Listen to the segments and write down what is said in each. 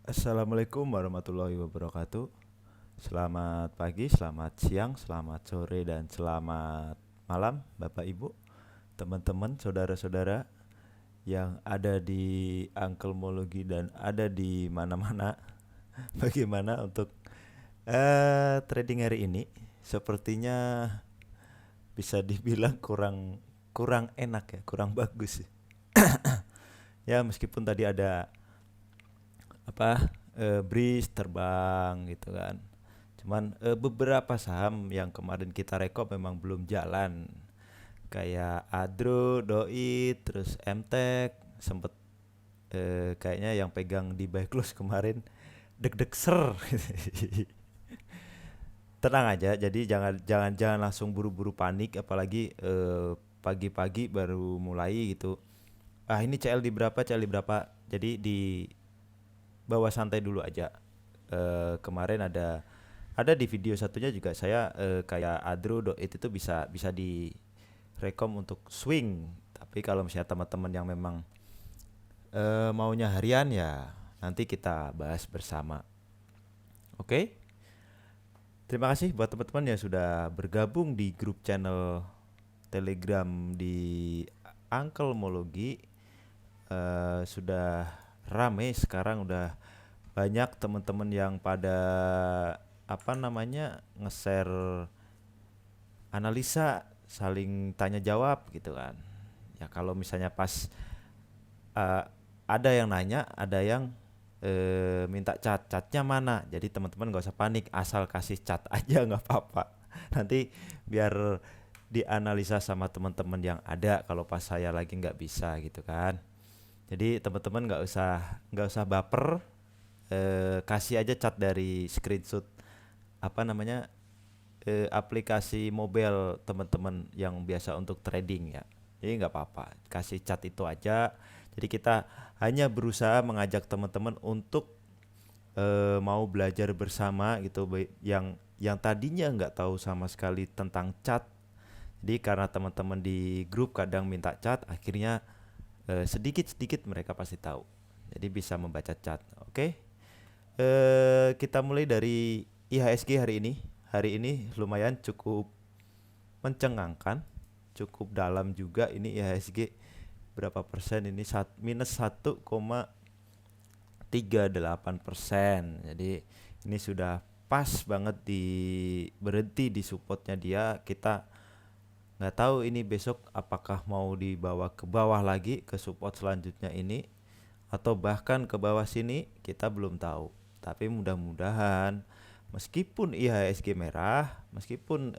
Assalamualaikum warahmatullahi wabarakatuh. Selamat pagi, selamat siang, selamat sore, dan selamat malam, Bapak Ibu, teman-teman, saudara-saudara yang ada di Angkelmologi dan ada di mana-mana. Bagaimana untuk trading hari ini? Sepertinya bisa dibilang kurang kurang enak ya, kurang bagus. Ya, meskipun tadi ada breeze terbang gitu kan. Cuman beberapa saham yang kemarin kita rekom memang belum jalan. Kayak Adro, Doi, terus MTech sempet kayaknya yang pegang di buy close kemarin deg-deg ser. Tenang aja, jadi jangan jangan jangan langsung buru-buru panik, apalagi pagi-pagi baru mulai gitu. Ah, ini CL di berapa, CL di berapa. Jadi di bawah santai dulu aja. Kemarin ada di video satunya juga saya kayak Adro itu bisa bisa di rekom untuk swing. Tapi kalau misalnya teman-teman yang memang maunya harian, ya nanti kita bahas bersama. Oke? Terima kasih buat teman-teman yang sudah bergabung di grup channel Telegram di Angkelmologi. Sudah rame sekarang, udah banyak teman-teman yang pada nge-share analisa, saling tanya jawab gitu kan. Ya kalau misalnya pas eh, ada yang nanya, ada yang minta catnya mana. Jadi teman-teman gak usah panik, asal kasih cat aja nggak apa-apa. Nanti biar dianalisa sama teman-teman yang ada kalau pas saya lagi nggak bisa gitu kan. Jadi teman-teman nggak usah baper, kasih aja cat dari screenshot aplikasi mobile teman-teman yang biasa untuk trading ya. Jadi nggak apa-apa, kasih cat itu aja. Jadi kita hanya berusaha mengajak teman-teman untuk mau belajar bersama gitu, yang tadinya nggak tahu sama sekali tentang cat. Jadi karena teman-teman di grup kadang minta cat, akhirnya sedikit-sedikit mereka pasti tahu. Jadi bisa membaca cat. Oke. Kita mulai dari IHSG hari ini. Hari ini lumayan cukup mencengangkan, cukup dalam juga ini IHSG. Berapa persen ini? Minus 1,38%. Jadi ini sudah pas banget berhenti di supportnya dia. Kita nggak tahu ini besok apakah mau dibawa ke bawah lagi ke support selanjutnya ini, atau bahkan ke bawah sini, kita belum tahu. Tapi mudah-mudahan meskipun IHSG merah, meskipun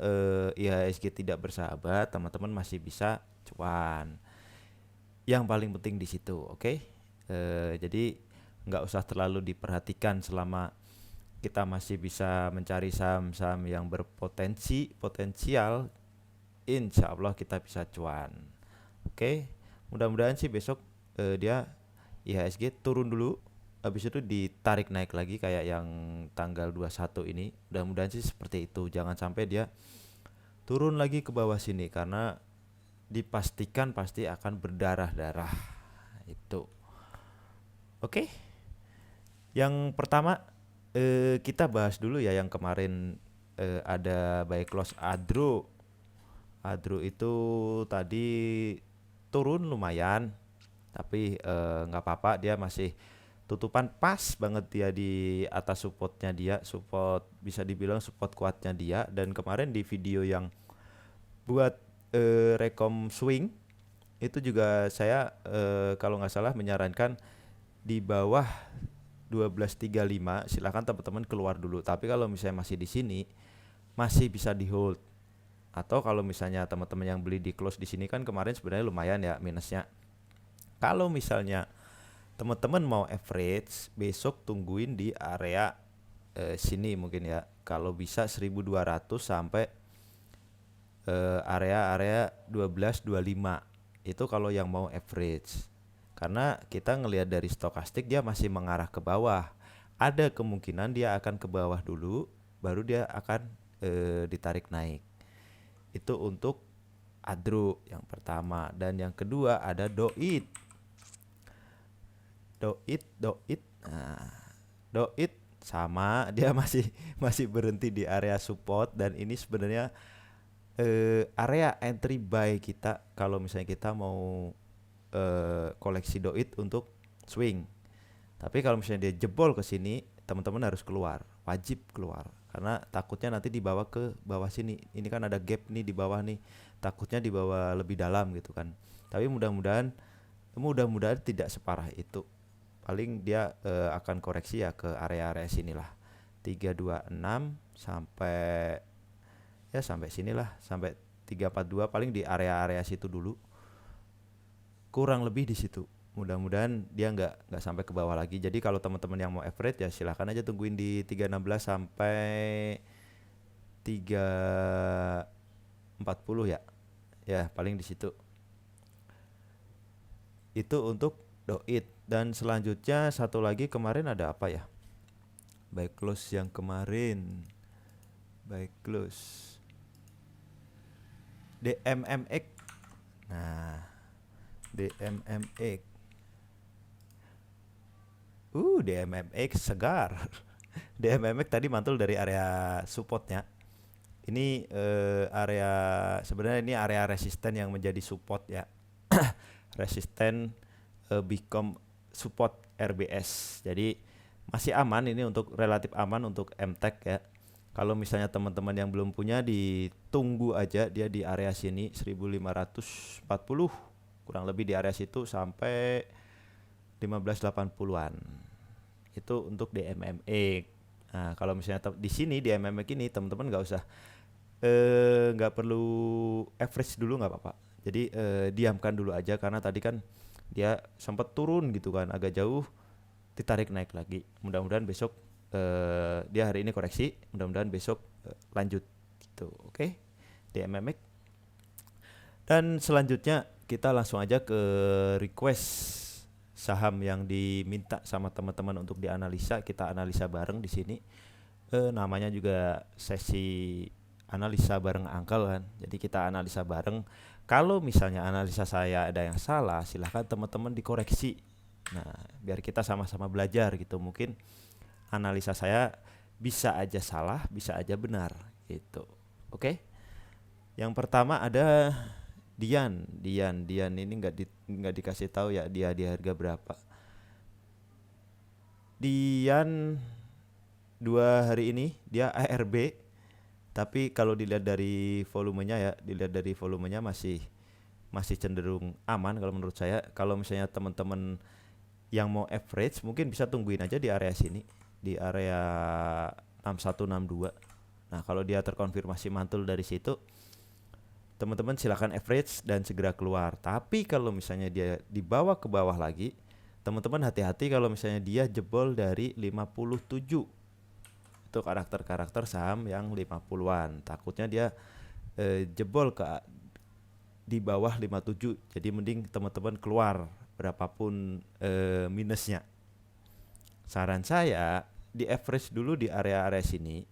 IHSG tidak bersahabat, teman-teman masih bisa cuan. Yang paling penting di situ, oke? Jadi nggak usah terlalu diperhatikan selama kita masih bisa mencari saham-saham yang potensial. Insya Allah kita bisa cuan. Oke, mudah-mudahan sih besok dia IHSG turun dulu, habis itu ditarik naik lagi kayak yang tanggal 21 ini. Mudah-mudahan sih seperti itu. Jangan sampai dia turun lagi ke bawah sini, karena dipastikan pasti akan berdarah-darah. Itu. Oke. Yang pertama kita bahas dulu ya yang kemarin ada buy close Adro. Adro itu tadi turun lumayan, tapi nggak apa-apa, dia masih tutupan pas banget dia di atas supportnya dia, support bisa dibilang support kuatnya dia. Dan kemarin di video yang buat rekom swing itu juga saya kalau nggak salah menyarankan di bawah 12.35 silahkan teman-teman keluar dulu. Tapi kalau misalnya masih di sini masih bisa di hold. Atau kalau misalnya teman-teman yang beli di close di sini kan kemarin sebenarnya lumayan ya minusnya. Kalau misalnya teman-teman mau average, besok tungguin di area sini mungkin ya. Kalau bisa 1200 sampai area-area 1225. Itu kalau yang mau average. Karena kita ngelihat dari stokastik dia masih mengarah ke bawah. Ada kemungkinan dia akan ke bawah dulu, baru dia akan ditarik naik. Itu untuk Adro yang pertama. Dan yang kedua ada Doit. Nah, Doit sama, dia masih masih berhenti di area support, dan ini sebenarnya area entry buy kita kalau misalnya kita mau koleksi Doit untuk swing. Tapi kalau misalnya dia jebol ke sini, teman-teman harus keluar, wajib keluar. Karena takutnya nanti dibawa ke bawah sini. Ini kan ada gap nih di bawah nih. Takutnya dibawa lebih dalam gitu kan. Tapi mudah-mudahan tidak separah itu. Paling dia akan koreksi ya ke area-area sinilah. 326 sampai ya sampai sinilah, sampai 342, paling di area-area situ dulu. Kurang lebih di situ. Mudah-mudahan dia nggak sampai ke bawah lagi. Jadi kalau teman-teman yang mau average ya silahkan aja tungguin di 316 sampai 340 ya. Ya, paling di situ. Itu untuk Doit. Dan selanjutnya satu lagi kemarin ada apa ya? Buy close yang kemarin. Buy close. DMMX. Nah, DMMX. DMMX segar. DMMX tadi mantul dari area supportnya. Ini area, sebenarnya ini area resisten yang menjadi support ya. Resisten become support RBS. Jadi masih aman, ini untuk relatif aman untuk MTech ya. Kalau misalnya teman-teman yang belum punya, ditunggu aja dia di area sini 1540, kurang lebih di area situ sampai 1580-an. Itu untuk DMMX. Nah, kalau misalnya di sini di MMX ini teman-teman nggak perlu average dulu, nggak apa-apa. Jadi diamkan dulu aja, karena tadi kan dia sempat turun gitu kan, agak jauh, ditarik naik lagi. Mudah-mudahan besok dia hari ini koreksi, mudah-mudahan besok lanjut gitu. Oke, DMMX. Dan selanjutnya kita langsung aja ke request saham yang diminta sama teman-teman untuk dianalisa. Kita analisa bareng di sini. Namanya juga sesi analisa bareng Uncle kan. Jadi kita analisa bareng. Kalau misalnya analisa saya ada yang salah, silahkan teman-teman dikoreksi. Nah, biar kita sama-sama belajar gitu. Mungkin analisa saya bisa aja salah, bisa aja benar gitu. Oke. Yang pertama ada Dian ini nggak dikasih tahu ya dia di harga berapa. Dian 2 hari ini dia ARB, tapi kalau dilihat dari volumenya masih cenderung aman kalau menurut saya. Kalau misalnya teman-teman yang mau average mungkin bisa tungguin aja di area sini, di area 6162. Nah, kalau dia terkonfirmasi mantul dari situ, teman-teman silakan average dan segera keluar. Tapi kalau misalnya dia dibawa ke bawah lagi, teman-teman hati-hati kalau misalnya dia jebol dari 57. Itu karakter-karakter saham yang 50-an. Takutnya dia jebol di bawah 57. Jadi mending teman-teman keluar berapapun minusnya. Saran saya di average dulu di area-area sini.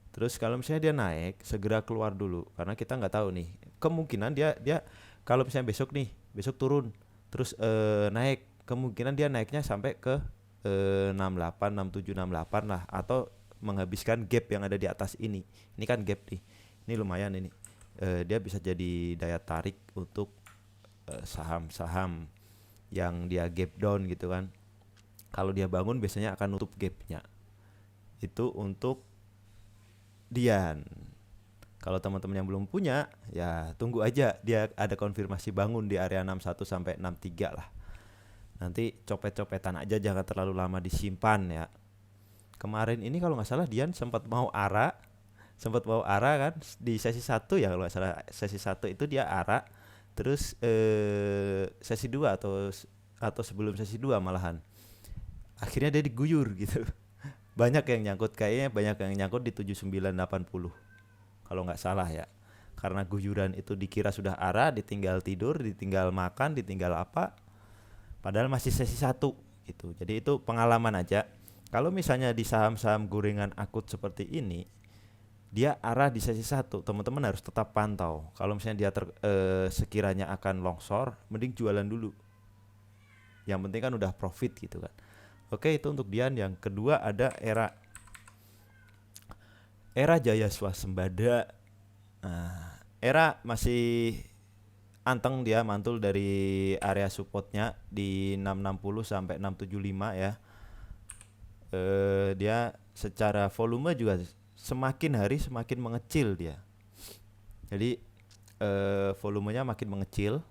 Terus kalau misalnya dia naik, segera keluar dulu, karena kita nggak tahu nih. Kemungkinan dia kalau misalnya besok turun, terus naik, kemungkinan dia naiknya sampai ke 68, 67, 68 lah, atau menghabiskan gap yang ada di atas ini. Ini kan gap nih. Ini lumayan ini. Dia bisa jadi daya tarik untuk saham-saham yang dia gap down gitu kan. Kalau dia bangun biasanya akan nutup gapnya. Itu untuk Dian. Kalau teman-teman yang belum punya, ya tunggu aja dia ada konfirmasi bangun di area 61 sampai 63 lah. Nanti copet-copetan aja, jangan terlalu lama disimpan ya. Kemarin ini kalau nggak salah Dian sempat mau ARA kan di sesi 1 ya, kalau nggak salah sesi 1 itu dia ARA. Terus sesi 2 atau sebelum sesi 2 malahan. Akhirnya dia diguyur gitu. Banyak yang nyangkut di 7980 kalau nggak salah ya, karena guyuran itu dikira sudah ARA, ditinggal tidur, ditinggal makan, ditinggal apa, padahal masih sesi 1 gitu. Jadi itu pengalaman aja. Kalau misalnya di saham-saham gorengan akut seperti ini, dia ARA di sesi 1, teman-teman harus tetap pantau. Kalau misalnya dia sekiranya akan longsor, mending jualan dulu. Yang penting kan udah profit gitu kan. Oke, itu untuk Dian. Yang kedua ada Era Jaya Swasembada. Nah, Era masih anteng, dia mantul dari area supportnya di 660 sampai 675 ya. Dia secara volume juga semakin hari semakin mengecil dia. Jadi volumenya makin mengecil.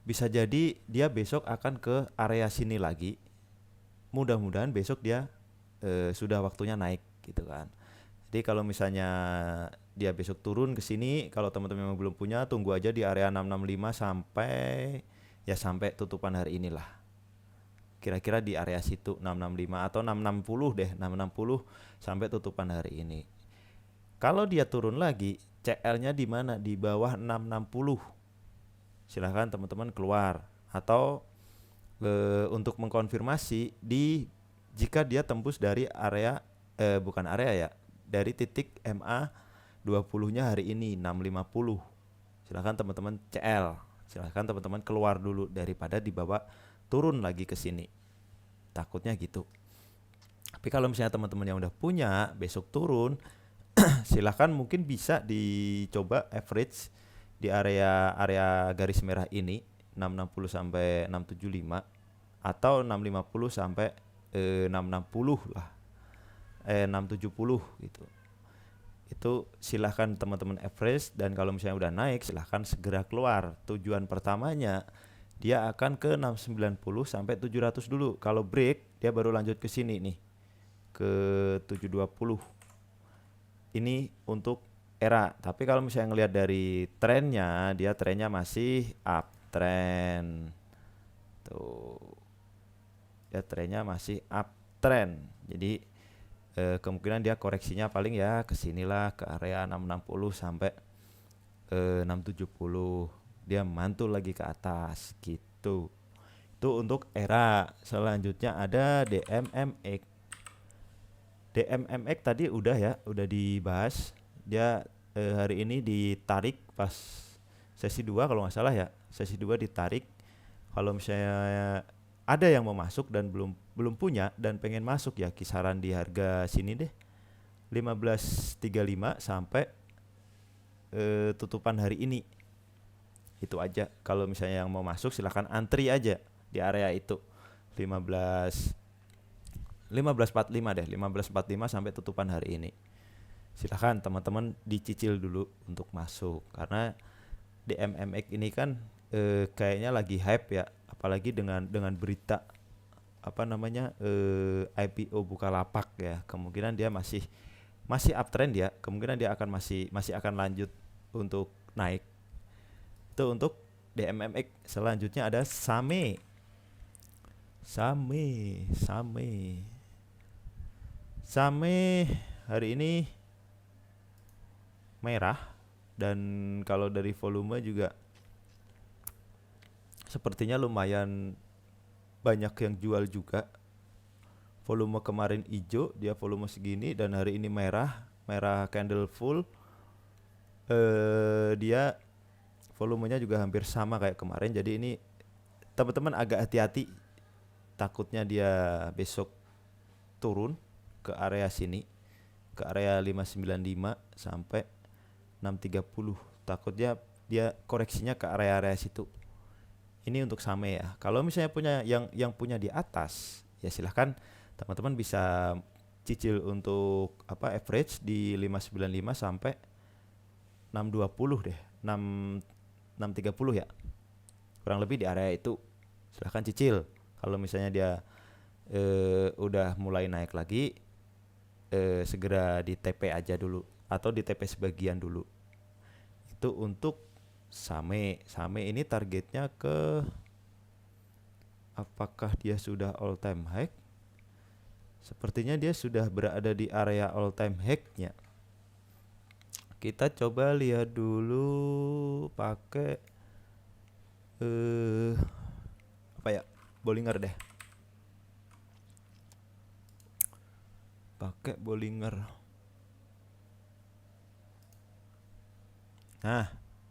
Bisa jadi dia besok akan ke area sini lagi. Mudah-mudahan besok dia sudah waktunya naik gitu kan. Jadi kalau misalnya dia besok turun ke sini, kalau teman-teman yang belum punya, tunggu aja di area 665 sampai tutupan hari inilah. Kira-kira di area situ 665 atau 660 deh, 660 sampai tutupan hari ini. Kalau dia turun lagi, CL-nya di mana? Di bawah 660. Silahkan teman-teman keluar, atau untuk mengkonfirmasi jika dia tembus dari area bukan area ya, dari titik MA 20-nya hari ini 650. Silahkan teman-teman CL. Silahkan teman-teman keluar dulu daripada dibawa turun lagi ke sini. Takutnya gitu. Tapi kalau misalnya teman-teman yang udah punya besok turun, silahkan mungkin bisa dicoba average di area garis merah ini 660 sampai 675 atau 650 sampai 660 lah. 670 gitu. Itu silahkan teman-teman average, dan kalau misalnya udah naik silahkan segera keluar. Tujuan pertamanya dia akan ke 690 sampai 700 dulu. Kalau break dia baru lanjut ke sini nih, ke 720. Ini untuk Era. Tapi kalau misalnya ngelihat dari trennya, dia trennya masih uptrend. Tuh. Dia trennya masih uptrend. Jadi kemungkinan dia koreksinya paling ya kesinilah ke area 660 sampai 670. Dia mantul lagi ke atas gitu. Itu untuk Era. Selanjutnya ada DMMX. DMMX tadi udah dibahas. Dia hari ini ditarik pas sesi 2 kalau nggak salah ya. Sesi 2 ditarik. Kalau misalnya ada yang mau masuk dan belum punya dan pengen masuk, ya kisaran di harga sini deh, 15.35 sampai tutupan hari ini. Itu aja. Kalau misalnya yang mau masuk silahkan antri aja di area itu 15.45 deh, 15.45 sampai tutupan hari ini. Silahkan teman-teman dicicil dulu untuk masuk, karena DMMX ini kan kayaknya lagi hype ya, apalagi dengan berita IPO Bukalapak ya. Kemungkinan dia masih uptrend ya, kemungkinan dia akan masih akan lanjut untuk naik. Itu untuk DMMX. Selanjutnya ada Same hari ini merah, dan kalau dari volume juga sepertinya lumayan banyak yang jual juga. Volume kemarin hijau, dia volume segini, dan hari ini merah candle full. Dia volumenya juga hampir sama kayak kemarin. Jadi ini teman-teman agak hati-hati, takutnya dia besok turun ke area sini, ke area 595 sampai 630. Takutnya dia koreksinya ke area-area situ. Ini untuk Same ya. Kalau misalnya punya yang punya di atas, ya silahkan teman-teman bisa cicil untuk average di 595 sampai 620 deh. 630 ya. Kurang lebih di area itu. Silahkan cicil. Kalau misalnya dia udah mulai naik lagi, segera di TP aja dulu atau di TP sebagian dulu. Itu untuk Same ini targetnya ke, apakah dia sudah all time high? Sepertinya dia sudah berada di area all time high-nya. Kita coba lihat dulu pakai Bollinger deh. Pakai Bollinger. Nah,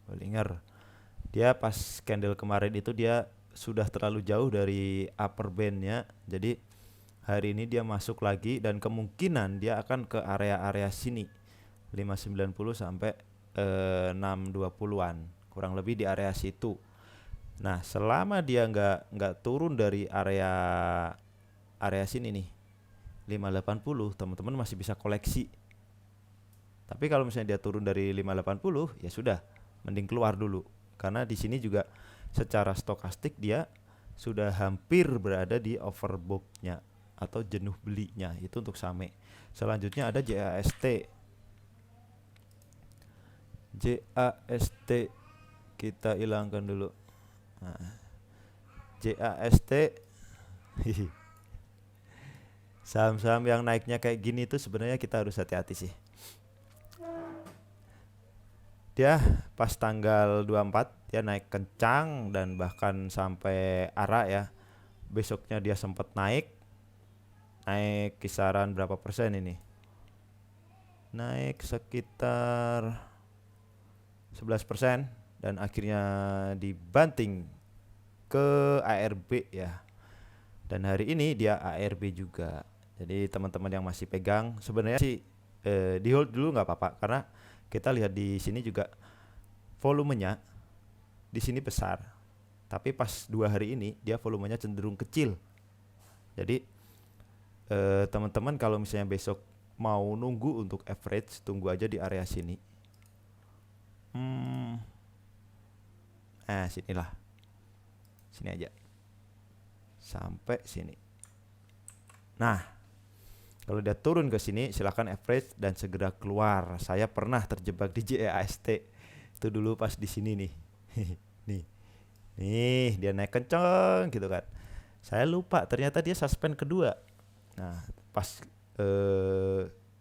Bollinger. Dia pas candle kemarin itu dia sudah terlalu jauh dari upper bandnya. Jadi hari ini dia masuk lagi dan kemungkinan dia akan ke area-area sini 590 sampai 620-an, kurang lebih di area situ. Nah, selama dia nggak turun dari area sini nih 580, teman-teman masih bisa koleksi. Tapi kalau misalnya dia turun dari 580, ya sudah, mending keluar dulu. Karena di sini juga secara stokastik dia sudah hampir berada di overbought-nya atau jenuh belinya, itu untuk SAME. Selanjutnya ada JAST. JAST kita hilangkan dulu. Nah, JAST saham-saham yang naiknya kayak gini itu sebenarnya kita harus hati-hati sih. Dia pas tanggal 24 dia naik kencang dan bahkan sampai arah ya. Besoknya dia sempat naik kisaran berapa persen ini? Naik sekitar 11% dan akhirnya dibanting ke ARB ya. Dan hari ini dia ARB juga. Jadi teman-teman yang masih pegang sebenarnya sih di hold dulu nggak apa-apa, karena kita lihat di sini juga volumenya di sini besar. Tapi pas 2 hari ini dia volumenya cenderung kecil. Jadi teman-teman kalau misalnya besok mau nunggu untuk average, tunggu aja di area sini. Sinilah. Sini aja. Sampai sini. Nah, kalau dia turun ke sini silakan average dan segera keluar. Saya pernah terjebak di JAST. Itu dulu pas di sini nih. Nih, dia naik kenceng gitu kan. Saya lupa ternyata dia suspend kedua. Nah, pas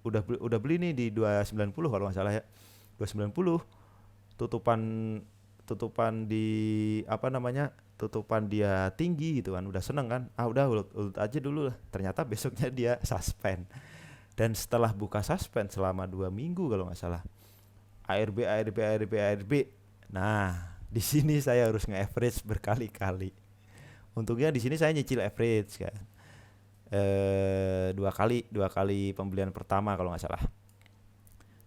udah beli nih di 290 kalau nggak salah ya. 290 tutupan di tutupan dia tinggi gitu kan, udah seneng kan, udah ulut aja dulu lah. Ternyata besoknya dia suspend, dan setelah buka suspend selama 2 minggu kalau nggak salah, ARB. Nah, di sini saya harus nge-average berkali-kali. Untungnya di sini saya nyicil average kan, dua kali pembelian pertama kalau nggak salah.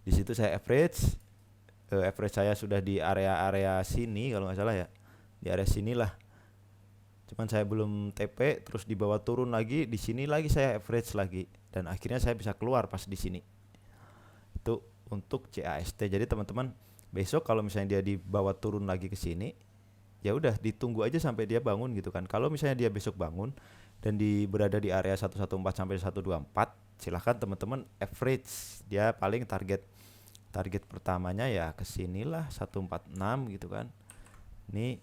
Di situ saya average saya sudah di area sini kalau nggak salah ya, di area sinilah. Cuman saya belum TP, terus di bawah turun lagi, di sini lagi saya average lagi, dan akhirnya saya bisa keluar pas di sini. Itu untuk JAST. Jadi teman-teman besok kalau misalnya dia dibawa turun lagi ke sini, ya udah ditunggu aja sampai dia bangun gitu kan. Kalau misalnya dia besok bangun dan berada di area 114 sampai 124, silahkan teman-teman average. Dia paling target pertamanya ya kesinilah 146 gitu kan. Ini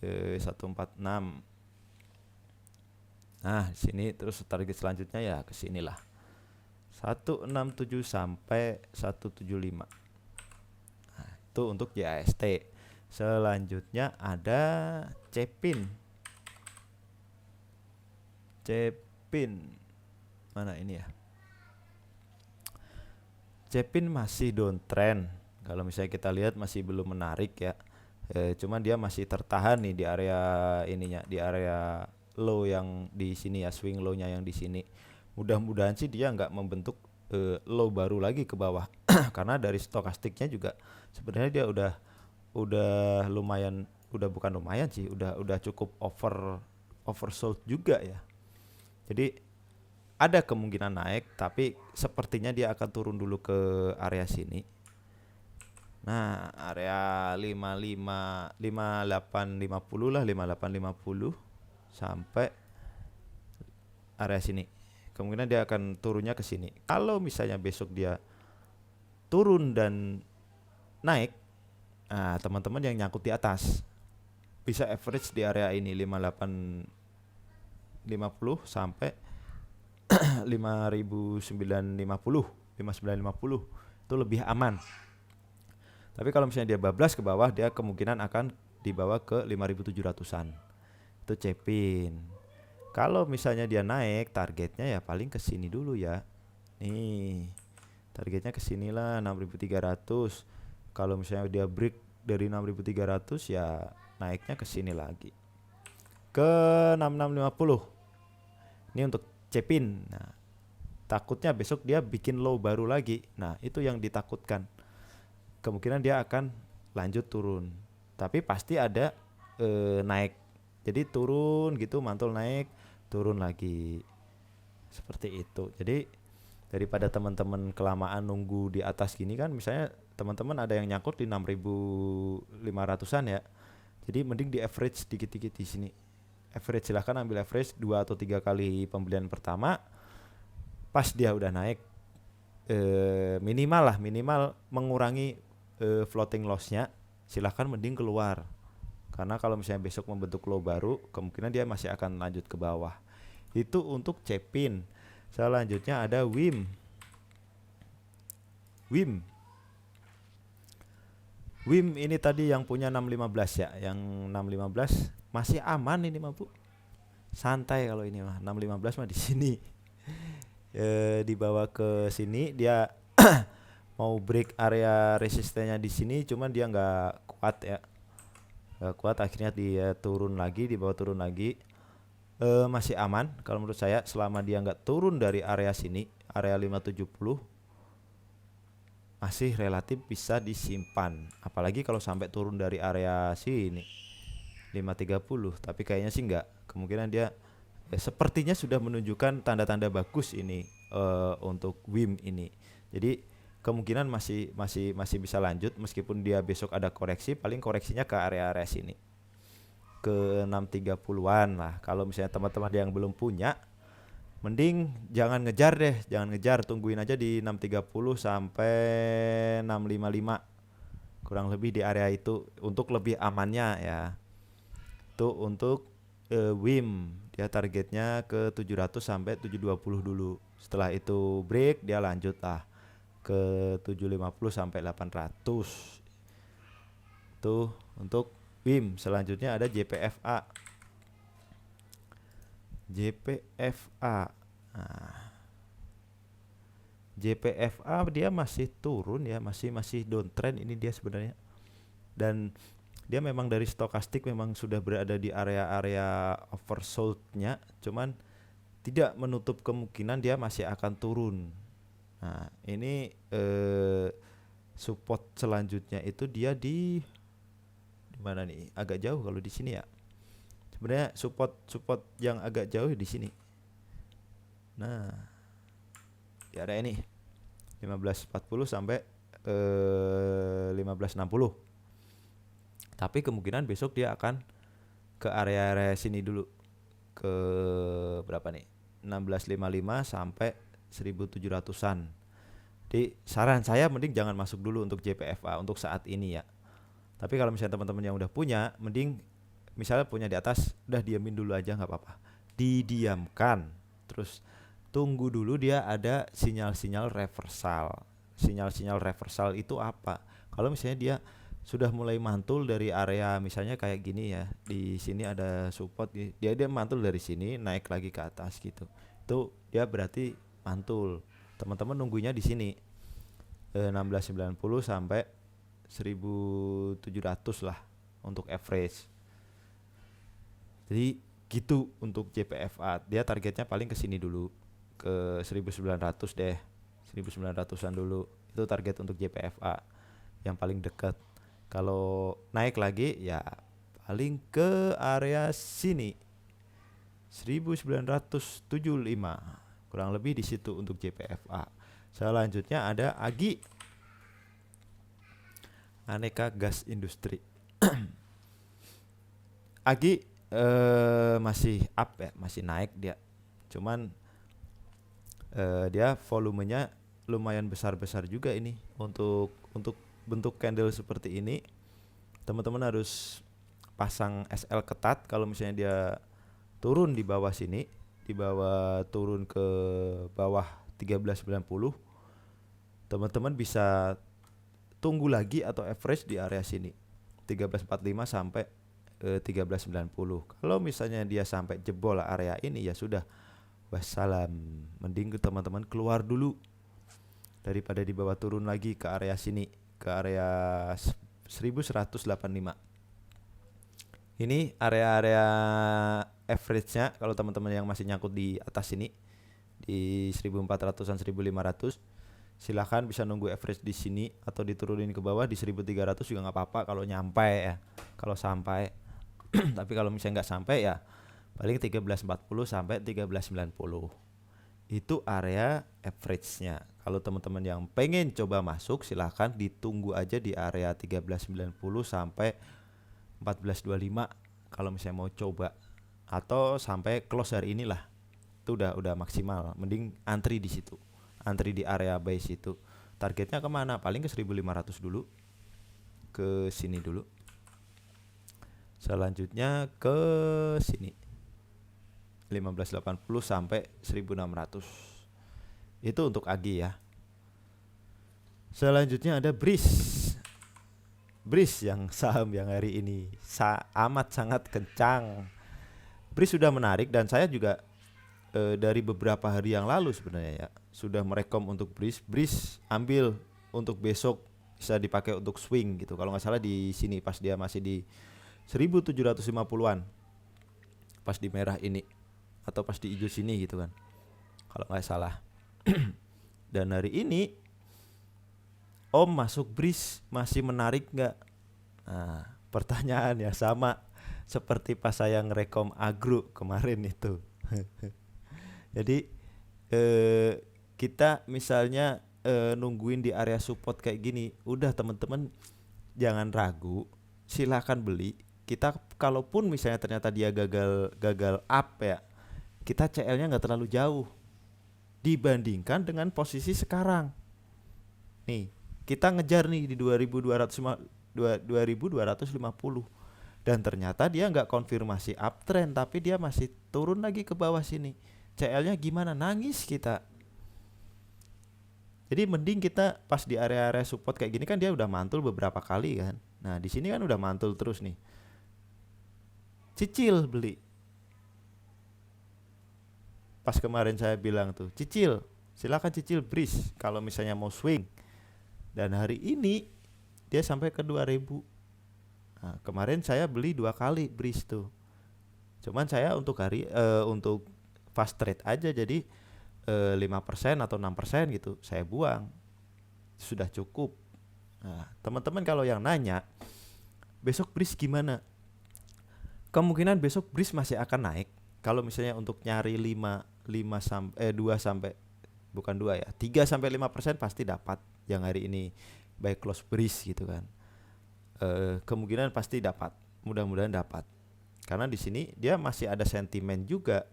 146. Nah, sini terus target selanjutnya ya kesinilah 167 sampai 175. Nah, itu untuk JAST. Selanjutnya ada Cepin. Mana ini ya? Cepin masih downtrend. Kalau misalnya kita lihat masih belum menarik ya. Cuman dia masih tertahan nih di area ininya, di area low yang di sini ya, swing low-nya yang di sini. Mudah-mudahan sih dia nggak membentuk low baru lagi ke bawah. Karena dari stokastiknya juga sebenarnya dia udah lumayan, bukan lumayan sih, udah cukup oversold juga ya. Jadi ada kemungkinan naik, tapi sepertinya dia akan turun dulu ke area sini. Nah, area 5850 lah, 5850 sampai area sini. Kemungkinan dia akan turunnya ke sini. Kalau misalnya besok dia turun dan naik, nah teman-teman yang nyangkut di atas bisa average di area ini 5850 sampai 5950 itu lebih aman. Tapi kalau misalnya dia bablas ke bawah, dia kemungkinan akan dibawa ke 5700-an. Itu Cepin. Kalau misalnya dia naik, targetnya ya paling ke sini dulu ya. Nih, targetnya ke sinilah 6300. Kalau misalnya dia break dari 6300 ya naiknya ke sini lagi. ke 6650. Ini untuk cepin. Nah, takutnya besok dia bikin low baru lagi. Nah, itu yang ditakutkan. Kemungkinan dia akan lanjut turun. Tapi pasti ada naik. Jadi turun gitu, mantul naik, turun lagi. Seperti itu. Jadi daripada teman-teman kelamaan nunggu di atas gini kan, misalnya teman-teman ada yang nyangkut di 6.500-an ya. Jadi mending di average dikit-dikit di sini. Average, silahkan ambil average 2 atau 3 kali pembelian pertama. Pas dia udah naik, minimal mengurangi floating lossnya, silahkan mending keluar. Karena kalau misalnya besok membentuk low baru, kemungkinan dia masih akan lanjut ke bawah. Itu untuk cepin. Selanjutnya ada WIM. WIM ini tadi yang punya 615 ya. Yang 615 masih aman ini mah, Bu. Santai kalau ini mah. 615 mah di sini. Dibawa ke sini dia mau break area resistennya di sini, cuman dia nggak kuat ya. Nggak kuat, akhirnya dia turun lagi, dibawa turun lagi. Masih aman kalau menurut saya selama dia nggak turun dari area sini, area 570 masih relatif bisa disimpan. Apalagi kalau sampai turun dari area sini 530, tapi kayaknya sih nggak. Kemungkinan dia sepertinya sudah menunjukkan tanda-tanda bagus ini untuk WIM ini. Jadi kemungkinan masih bisa lanjut meskipun dia besok ada koreksi, paling koreksinya ke area-area sini. Ke 630-an lah. Kalau misalnya teman-teman yang belum punya, mending jangan ngejar, tungguin aja di 630 sampai 655. Kurang lebih di area itu untuk lebih amannya ya. Itu untuk WIM, dia targetnya ke 700 sampai 720 dulu. Setelah itu break, dia lanjut lah ke 750 sampai 800. Itu untuk WIM. Selanjutnya ada JPFA. Nah, JPFA dia masih turun ya, masih downtrend ini dia sebenarnya. Dan dia memang dari stokastik memang sudah berada di area-area oversold-nya, cuman tidak menutup kemungkinan dia masih akan turun. Nah, ini support selanjutnya itu dia di mana nih? Agak jauh kalau di sini ya. Sebenarnya support yang agak jauh di sini. Nah, di area ini 1540 sampai 1560. Tapi kemungkinan besok dia akan ke area-area sini dulu. Ke berapa nih? 1655 sampai 1700-an. Jadi saran saya mending jangan masuk dulu untuk JPFA untuk saat ini ya. Tapi kalau misalnya teman-teman yang udah punya, mending misalnya punya di atas, udah diamin dulu aja nggak apa-apa. Didiamkan. Terus tunggu dulu dia ada sinyal-sinyal reversal. Sinyal-sinyal reversal itu apa? Kalau misalnya dia sudah mulai mantul dari area misalnya kayak gini ya, di sini ada support, dia mantul dari sini naik lagi ke atas gitu. Itu dia berarti mantul. Teman-teman nunggunya di sini 1690 sampai 1700 lah untuk average. Jadi gitu untuk JPFA. Dia targetnya paling ke sini dulu, ke 1900 deh. 1900-an dulu. Itu target untuk JPFA yang paling dekat. Kalau naik lagi ya paling ke area sini 1975. Kurang lebih di situ untuk JPFA. Selanjutnya ada AGI, Aneka Gas Industri. AGI masih up ya, masih naik dia. Cuman dia volumenya lumayan besar-besar juga ini untuk bentuk candle seperti ini. Teman-teman harus pasang SL ketat kalau misalnya dia turun di bawah sini, turun ke bawah 1390. Teman-teman bisa tunggu lagi atau average di area sini 1345 sampai 1390. Kalau misalnya dia sampai jebol area ini ya sudah, wassalam. Mending teman-teman keluar dulu daripada dibawa turun lagi ke area sini, ke area 1185. Ini area-area average-nya kalau teman-teman yang masih nyangkut di atas ini di 1400-an 1500, silahkan bisa nunggu average di sini atau diturunin ke bawah di 1300 juga nggak apa-apa kalau nyampe ya. Kalau sampai tapi kalau misalnya nggak sampai ya paling 1340 sampai 1390. Itu area average-nya. Kalau teman-teman yang pengen coba masuk silahkan ditunggu aja di area 1390 sampai 1425 kalau misalnya mau coba, atau sampai close hari inilah. Itu udah maksimal. Mending antri di situ. Antri di area base itu. Targetnya kemana? Paling ke 1500 dulu. Ke sini dulu. Selanjutnya ke sini. 1580 sampai 1600. Itu untuk Agi ya. Selanjutnya ada Breeze. Breeze yang saham yang hari ini amat sangat kencang. Breeze sudah menarik dan saya juga dari beberapa hari yang lalu sebenarnya ya sudah merekom untuk Breeze. Breeze ambil untuk besok bisa dipakai untuk swing gitu. Kalau nggak salah di sini pas dia masih di 1750-an. Pas di merah ini atau pas di hijau sini gitu kan. Kalau nggak salah. Dan hari ini Om masuk Breeze masih menarik nggak? Nah, pertanyaan ya sama seperti pas saya ngerekom Agro kemarin itu. Jadi kita misalnya nungguin di area support kayak gini, udah teman-teman jangan ragu, silakan beli. Kita kalaupun misalnya ternyata dia gagal up ya, kita CL-nya nggak terlalu jauh dibandingkan dengan posisi sekarang. Nih, kita ngejar nih di 2250 dan ternyata dia nggak konfirmasi uptrend tapi dia masih turun lagi ke bawah sini. CL-nya gimana? Nangis kita. Jadi mending kita pas di area-area support kayak gini kan dia udah mantul beberapa kali kan. Nah, di sini kan udah mantul terus nih. Cicil beli. Pas kemarin saya bilang tuh, cicil. Silakan cicil Breeze kalau misalnya mau swing. Dan hari ini dia sampai ke 2000. Nah, kemarin saya beli 2 kali Breeze tuh. Cuman saya untuk untuk fast trade aja jadi 5% atau 6% gitu saya buang. Sudah cukup. Nah, teman-teman kalau yang nanya besok Breeze gimana? Kemungkinan besok Breeze masih akan naik. Kalau misalnya untuk nyari 2 sampai bukan 2 ya, 3 sampai 5% pasti dapat yang hari ini by close Breeze gitu kan. Kemungkinan pasti dapat. Mudah-mudahan dapat. Karena di sini dia masih ada sentimen juga.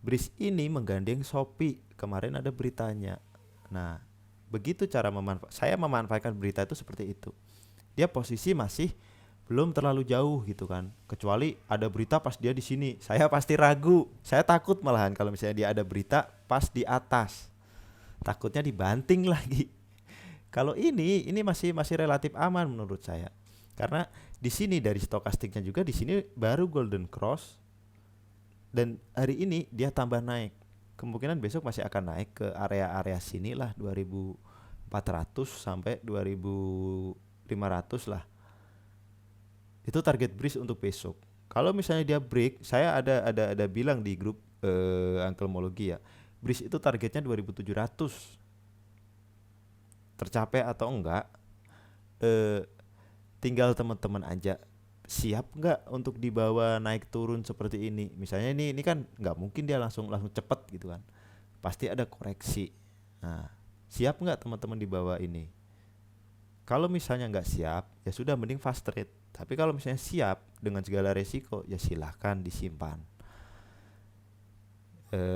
Breeze ini menggandeng Shopee. Kemarin ada beritanya. Nah, begitu cara saya memanfaatkan berita itu seperti itu. Dia posisi masih belum terlalu jauh gitu kan. Kecuali ada berita pas dia di sini, saya pasti ragu. Saya takut malahan kalau misalnya dia ada berita pas di atas. Takutnya dibanting lagi. Kalau ini masih relatif aman menurut saya. Karena di sini dari stokastiknya juga di sini baru golden cross dan hari ini dia tambah naik. Kemungkinan besok masih akan naik ke area-area sinilah 2400 sampai 2500 lah. Itu target Breeze untuk besok. Kalau misalnya dia break, saya ada bilang di grup Ankelmologi ya. Breeze itu targetnya 2700. Tercapai atau enggak? Tinggal teman-teman aja siap nggak untuk dibawa naik turun seperti ini. Misalnya ini kan nggak mungkin dia langsung cepet gitu kan, pasti ada koreksi. Nah, siap nggak teman-teman dibawa ini? Kalau misalnya nggak siap ya sudah mending fast trade. Tapi kalau misalnya siap dengan segala resiko ya silahkan disimpan.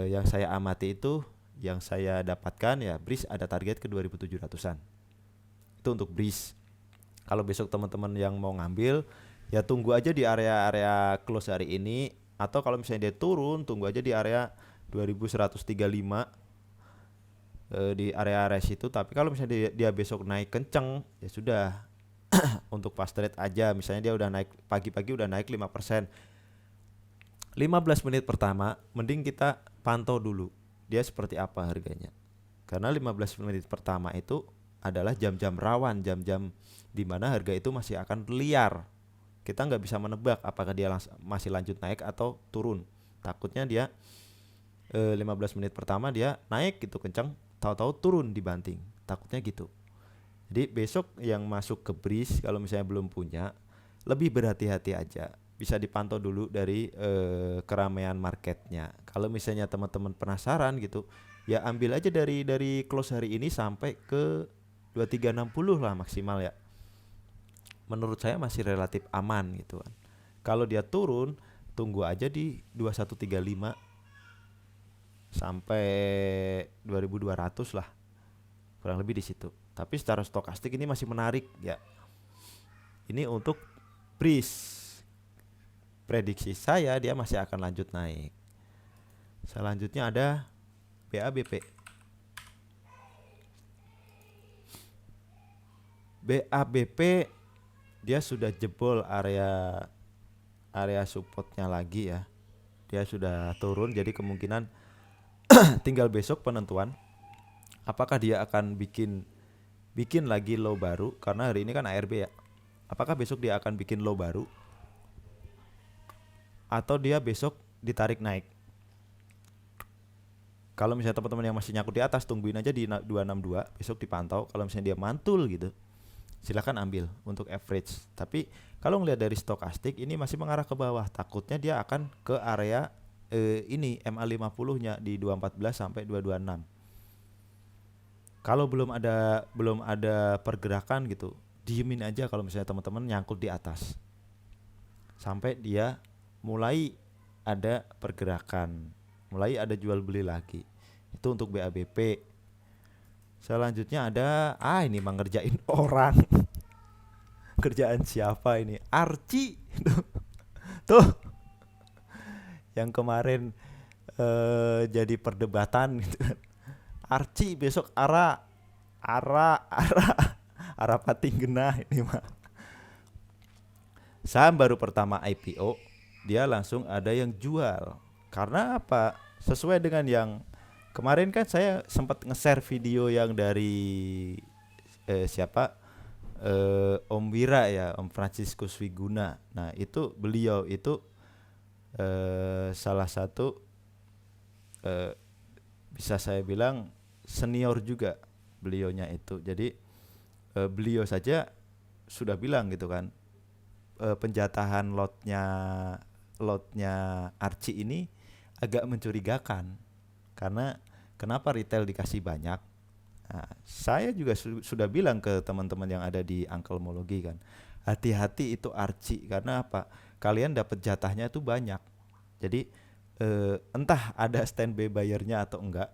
Yang saya amati itu, yang saya dapatkan ya Breeze ada target ke 2700-an. Itu untuk Breeze. Kalau besok teman-teman yang mau ngambil ya tunggu aja di area-area close hari ini, atau kalau misalnya dia turun tunggu aja di area 2135 di area-area situ. Tapi kalau misalnya dia besok naik kenceng ya sudah untuk fast trade aja. Misalnya dia udah naik pagi-pagi udah naik 5%, 15 menit pertama mending kita pantau dulu dia seperti apa harganya. Karena 15 menit pertama itu adalah jam-jam rawan, jam-jam di mana harga itu masih akan liar. kita nggak bisa menebak apakah dia masih lanjut naik atau turun. Takutnya dia 15 menit pertama dia naik gitu kencang, tahu-tahu turun dibanting, takutnya gitu. Jadi besok yang masuk ke BRIS kalau misalnya belum punya, lebih berhati-hati aja. Bisa dipantau dulu dari keramaian marketnya. Kalau misalnya teman-teman penasaran gitu, ya ambil aja dari close hari ini sampai ke 2360 lah maksimal ya. Menurut saya masih relatif aman gitu kan. Kalau dia turun, tunggu aja di 2135 sampai 2200 lah. Kurang lebih di situ. Tapi secara stokastik ini masih menarik ya. Ini untuk BRIS. Prediksi saya dia masih akan lanjut naik. Selanjutnya ada BABP. BABP dia sudah jebol area supportnya lagi ya. Dia sudah turun, jadi kemungkinan tinggal besok penentuan apakah dia akan bikin lagi low baru, karena hari ini kan ARB ya. Apakah besok dia akan bikin low baru atau dia besok ditarik naik. Kalau misalnya teman-teman yang masih nyangkut di atas, tungguin aja di 262, besok dipantau. Kalau misalnya dia mantul gitu, silakan ambil untuk average. Tapi kalau ngelihat dari stokastik ini masih mengarah ke bawah, takutnya dia akan ke area ini MA50-nya di 214 sampai 226. Kalau belum ada pergerakan gitu, diemin aja kalau misalnya teman-teman nyangkut di atas. Sampai dia mulai ada pergerakan, mulai ada jual beli lagi. Itu untuk BABP. Selanjutnya ada ini mengerjain orang. Kerjaan siapa ini? Archie. Tuh. Yang kemarin jadi perdebatan gitu kan. Archie besok arah Patinggena ini mah. Saham baru pertama IPO, dia langsung ada yang jual. Karena apa? Sesuai dengan yang kemarin kan saya sempat nge-share video yang dari siapa? Om Wira ya, Om Franciscus Wiguna. Nah, itu beliau itu salah satu bisa saya bilang senior juga beliaunya itu. Jadi beliau saja sudah bilang gitu kan, penjatahan lotnya Archie ini agak mencurigakan. Karena kenapa retail dikasih banyak? Nah, saya juga sudah bilang ke teman-teman yang ada di Uncle-mology kan, hati-hati itu Archie. Karena apa? Kalian dapat jatahnya itu banyak. Jadi entah ada standby buyernya atau enggak,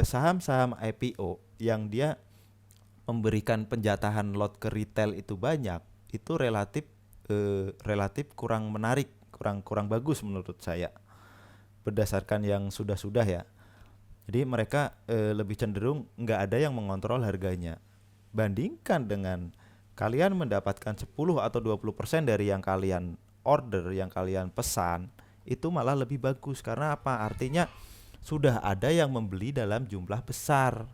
saham-saham IPO yang dia memberikan penjatahan lot ke retail itu banyak, itu relatif kurang menarik, kurang bagus menurut saya, berdasarkan yang sudah ya. Jadi mereka lebih cenderung nggak ada yang mengontrol harganya. Bandingkan dengan kalian mendapatkan 10 atau 20% dari yang kalian order, yang kalian pesan, itu malah lebih bagus. Karena apa? Artinya sudah ada yang membeli dalam jumlah besar.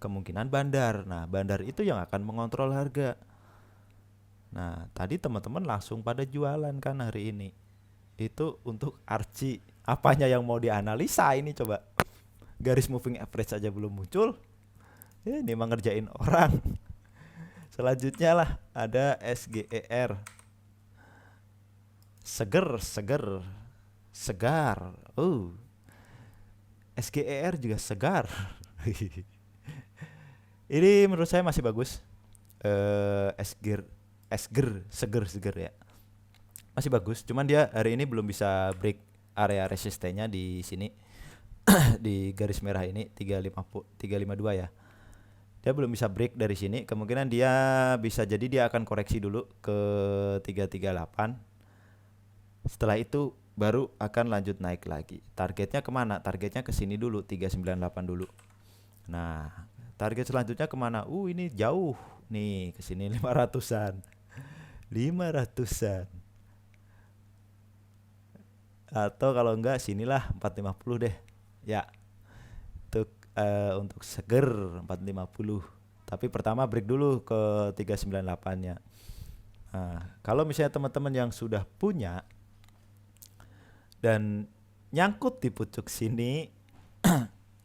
Kemungkinan bandar. Nah, bandar itu yang akan mengontrol harga. Nah, tadi teman-teman langsung pada jualan kan hari ini. Itu untuk Archie. Apanya yang mau dianalisa ini coba? Garis moving average aja belum muncul. Ini emang ngerjain orang. Selanjutnya lah ada SGER. Segar. SGER juga segar. Ini menurut saya masih bagus. Seger ya. Masih bagus, cuman dia hari ini belum bisa break area resistennya di sini. Di garis merah ini 352 ya. Dia belum bisa break dari sini. Kemungkinan dia bisa jadi dia akan koreksi dulu ke 338. Setelah itu baru akan lanjut naik lagi. Targetnya kemana? Targetnya ke sini dulu, 398 dulu. Nah, target selanjutnya kemana? Ini jauh nih, ke sini 500-an. Atau kalau enggak sinilah 450 deh. Ya. Untuk seger 450. Tapi pertama break dulu ke 398-nya. Nah, kalau misalnya teman-teman yang sudah punya dan nyangkut di pucuk sini,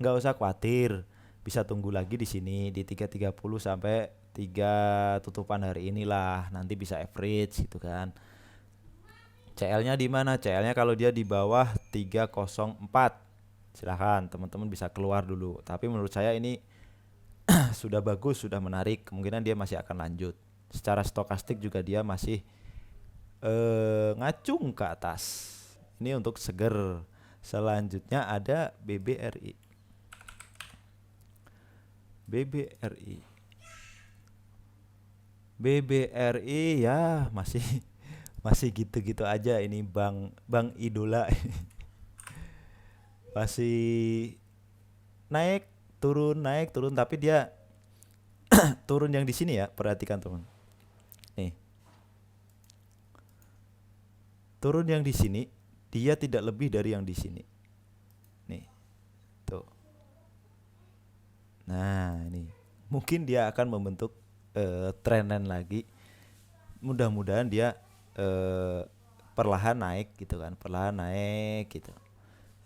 nggak usah khawatir, bisa tunggu lagi di sini di 330 sampai 3 tutupan hari inilah, nanti bisa average gitu kan. CL-nya di mana? CL-nya kalau dia di bawah 304, silahkan teman-teman bisa keluar dulu. Tapi menurut saya ini sudah bagus, sudah menarik, kemungkinan dia masih akan lanjut. Secara stokastik juga dia masih ngacung ke atas. Ini untuk seger. Selanjutnya ada BBRI. BBRI. BBRI ya masih masih gitu-gitu aja ini Bang idola. Masih naik turun tapi dia turun yang di sini ya, perhatikan teman. Nih, turun yang di sini dia tidak lebih dari yang di sini. Nih, tuh. Nah, ini mungkin dia akan membentuk trenan lagi. Mudah-mudahan dia perlahan naik gitu kan, perlahan naik gitu.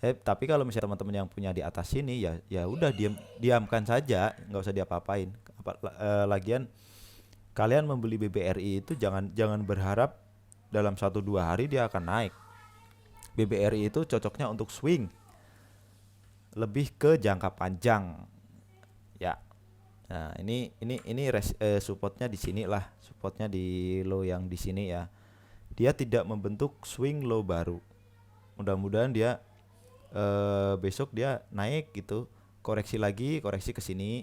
Tapi kalau misalnya teman-teman yang punya di atas sini ya ya udah diamkan saja, nggak usah diapa-apain. Lagian kalian membeli BBRI itu jangan jangan berharap dalam 1-2 hari dia akan naik. BBRI itu cocoknya untuk swing, lebih ke jangka panjang. Ya. Nah, ini supportnya di sini lah, supportnya di low yang di sini ya. Dia tidak membentuk swing low baru. Mudah-mudahan dia besok dia naik gitu, koreksi lagi, koreksi ke sini,